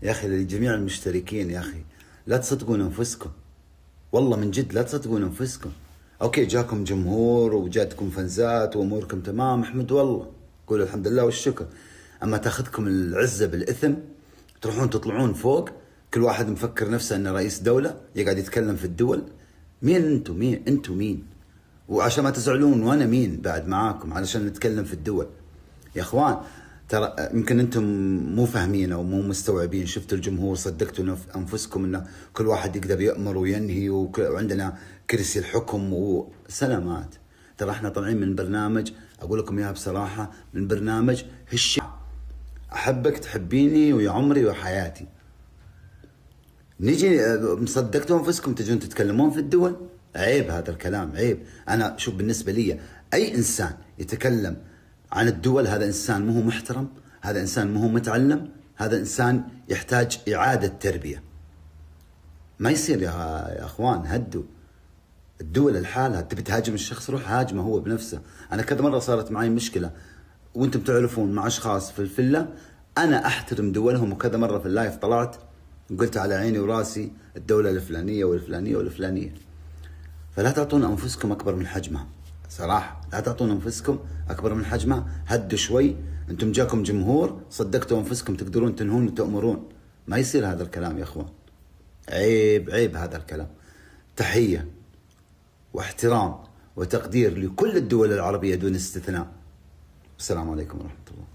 يا أخي لجميع المشتركين، يا أخي لا تصدقون أنفسكم، والله من جد لا تصدقون أنفسكم. أوكي جاكم جمهور وجاتكم فنزات وأموركم تمام، احمدوا والله، قولوا الحمد لله والشكر. أما تاخذكم العزة بالإثم، تروحون تطلعون فوق، كل واحد مفكر نفسه أنه رئيس دولة يقعد يتكلم في الدول. مين أنتم؟ مين أنتم؟ مين؟ وعشان ما تزعلون، وأنا مين بعد معاكم علشان نتكلم في الدول؟ يا اخوان ترى يمكن انتم مو فاهمين او مو مستوعبين. شفتوا الجمهور، صدقتوا انفسكم انه كل واحد يقدر يأمر وينهي وعندنا كرسي الحكم وسلامات. ترى احنا طالعين من برنامج، اقول لكم اياها بصراحه، من برنامج هش احبك تحبيني ويا عمري وحياتي. نجي مصدقتوا انفسكم تجون تتكلمون في الدول؟ عيب هذا الكلام، عيب. انا شوف، بالنسبه لي اي انسان يتكلم عن الدول هذا انسان مو محترم، هذا انسان مو متعلم، هذا انسان يحتاج اعاده تربيه. ما يصير يا اخوان، هدوا. الدول الحالة، تبي تهاجم الشخص روح هاجمه هو بنفسه. انا كذا مره صارت معي مشكله وانتم تعرفون مع اشخاص في الفله، انا احترم دولهم، وكذا مره في اللايف طلعت وقلت على عيني وراسي الدوله الفلانيه والفلانيه والفلانيه. فلا تعطون انفسكم اكبر من حجمها، صراحه لا تعطون انفسكم اكبر من حجمها. هدوا شوي، انتم جاكم جمهور، صدقتوا انفسكم تقدرون تنهون وتأمرون. ما يصير هذا الكلام يا اخوان، عيب عيب هذا الكلام. تحيه واحترام وتقدير لكل الدول العربيه دون استثناء. السلام عليكم ورحمه الله.